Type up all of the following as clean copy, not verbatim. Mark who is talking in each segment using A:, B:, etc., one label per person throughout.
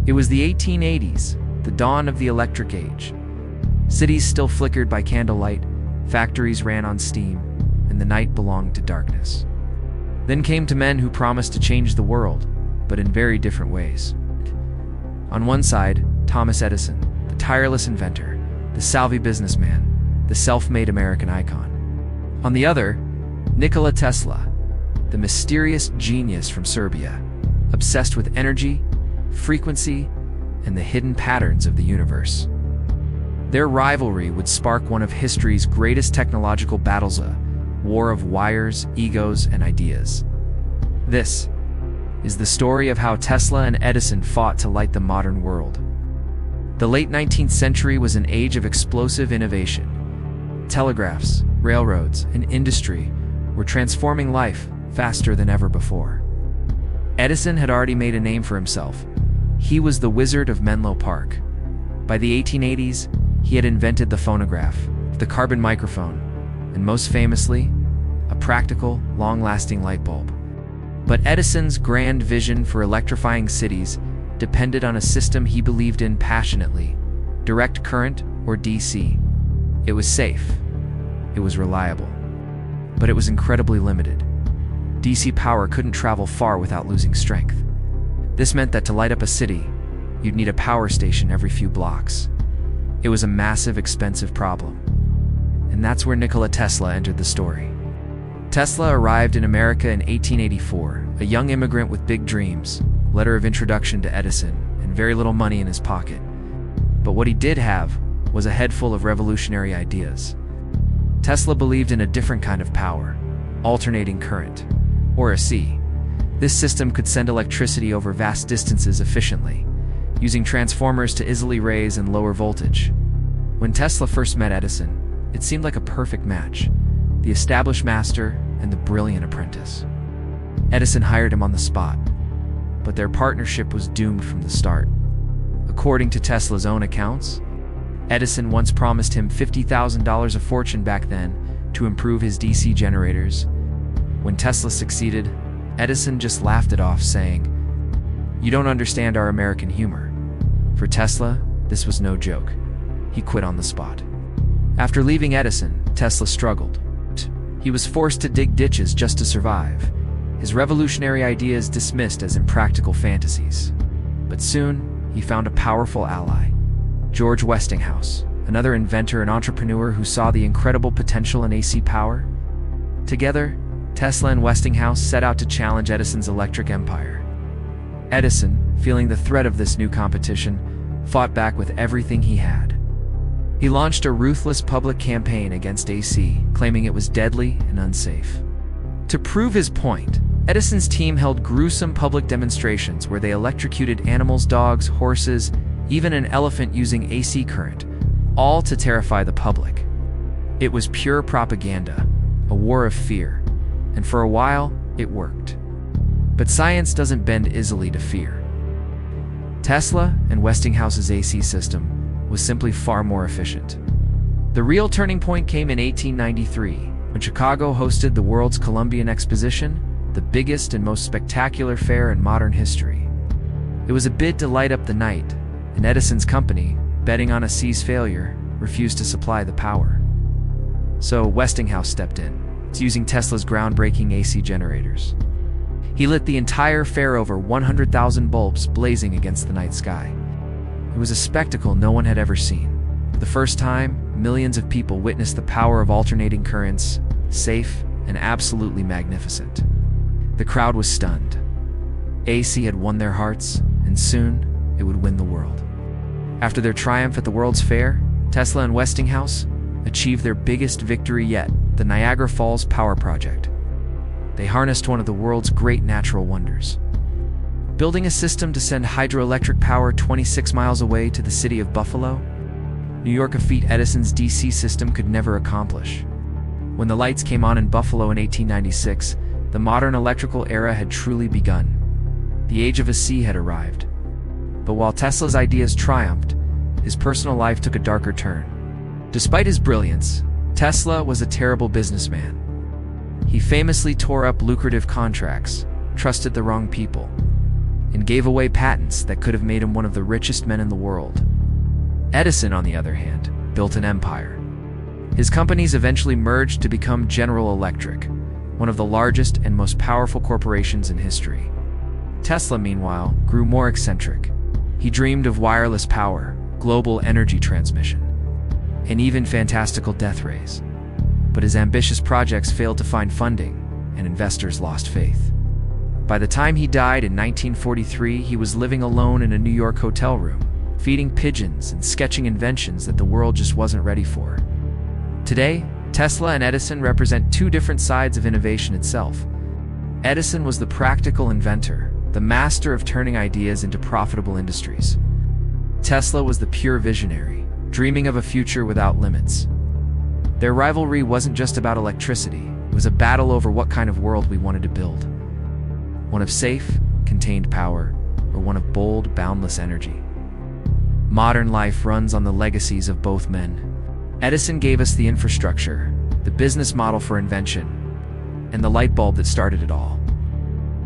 A: It was the 1880s, the dawn of the electric age. Cities still flickered by candlelight, factories ran on steam, and the night belonged to darkness. Then came two men who promised to change the world, but in very different ways. On one side, Thomas Edison, the tireless inventor, the savvy businessman, the self-made American icon. On the other, Nikola Tesla, the mysterious genius from Serbia, obsessed with energy, frequency, and the hidden patterns of the universe. Their rivalry would spark one of history's greatest technological battles, a war of wires, egos, and ideas. This is the story of how Tesla and Edison fought to light the modern world. The late 19th century was an age of explosive innovation. Telegraphs, railroads, and industry were transforming life faster than ever before. Edison had already made a name for himself. He was the Wizard of Menlo Park. By the 1880s, he had invented the phonograph, the carbon microphone, and most famously, a practical, long-lasting light bulb. But Edison's grand vision for electrifying cities depended on a system he believed in passionately: direct current, or DC. It was safe, it was reliable, but it was incredibly limited. DC power couldn't travel far without losing strength. This meant that to light up a city, you'd need a power station every few blocks. It was a massive, expensive problem. And that's where Nikola Tesla entered the story. Tesla arrived in America in 1884, a young immigrant with big dreams, letter of introduction to Edison, and very little money in his pocket. But what he did have was a head full of revolutionary ideas. Tesla believed in a different kind of power, alternating current, or AC. This system could send electricity over vast distances efficiently, using transformers to easily raise and lower voltage. When Tesla first met Edison, it seemed like a perfect match: the established master and the brilliant apprentice. Edison hired him on the spot, but their partnership was doomed from the start. According to Tesla's own accounts, Edison once promised him $50,000 a fortune back then to improve his DC generators. When Tesla succeeded, Edison just laughed it off, saying, "You don't understand our American humor." For Tesla, this was no joke. He quit on the spot. After leaving Edison, Tesla struggled. He was forced to dig ditches just to survive, his revolutionary ideas dismissed as impractical fantasies. But soon, he found a powerful ally: George Westinghouse, another inventor and entrepreneur who saw the incredible potential in AC power. Together, Tesla and Westinghouse set out to challenge Edison's electric empire. Edison, feeling the threat of this new competition, fought back with everything he had. He launched a ruthless public campaign against AC, claiming it was deadly and unsafe. To prove his point, Edison's team held gruesome public demonstrations where they electrocuted animals, dogs, horses, even an elephant using AC current, all to terrify the public. It was pure propaganda, a war of fear, and for a while, it worked. But science doesn't bend easily to fear. Tesla and Westinghouse's AC system was simply far more efficient. The real turning point came in 1893, when Chicago hosted the World's Columbian Exposition, the biggest and most spectacular fair in modern history. It was a bid to light up the night, and Edison's company, betting on AC's failure, refused to supply the power. So Westinghouse stepped in, using Tesla's groundbreaking AC generators. He lit the entire fair, over 100,000 bulbs blazing against the night sky. It was a spectacle no one had ever seen. For the first time, millions of people witnessed the power of alternating currents, safe and absolutely magnificent. The crowd was stunned. AC had won their hearts, and soon it would win the world. After their triumph at the World's Fair, Tesla and Westinghouse achieved their biggest victory yet: the Niagara Falls Power Project. They harnessed one of the world's great natural wonders, building a system to send hydroelectric power 26 miles away to the city of Buffalo. New York, a feat Edison's DC system could never accomplish. When the lights came on in Buffalo in 1896, the modern electrical era had truly begun. The age of AC had arrived. But while Tesla's ideas triumphed, his personal life took a darker turn. Despite his brilliance, Tesla was a terrible businessman. He famously tore up lucrative contracts, trusted the wrong people, and gave away patents that could have made him one of the richest men in the world. Edison, on the other hand, built an empire. His companies eventually merged to become General Electric, one of the largest and most powerful corporations in history. Tesla, meanwhile, grew more eccentric. He dreamed of wireless power, global energy transmission, and even fantastical death rays. But his ambitious projects failed to find funding, and investors lost faith. By the time he died in 1943, he was living alone in a New York hotel room, feeding pigeons and sketching inventions that the world just wasn't ready for. Today, Tesla and Edison represent two different sides of innovation itself. Edison was the practical inventor, the master of turning ideas into profitable industries. Tesla was the pure visionary, dreaming of a future without limits. Their rivalry wasn't just about electricity, it was a battle over what kind of world we wanted to build. One of safe, contained power, or one of bold, boundless energy. Modern life runs on the legacies of both men. Edison gave us the infrastructure, the business model for invention, and the light bulb that started it all.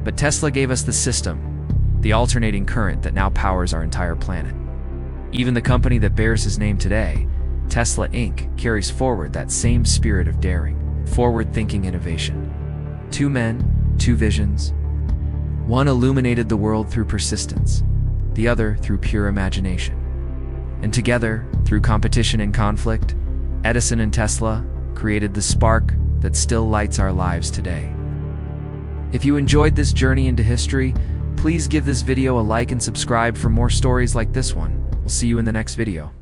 A: But Tesla gave us the system, the alternating current that now powers our entire planet. Even the company that bears his name today, Tesla Inc., carries forward that same spirit of daring, forward-thinking innovation. Two men, two visions. One illuminated the world through persistence, the other through pure imagination. And together, through competition and conflict, Edison and Tesla created the spark that still lights our lives today. If you enjoyed this journey into history, please give this video a like and subscribe for more stories like this one. We'll see you in the next video.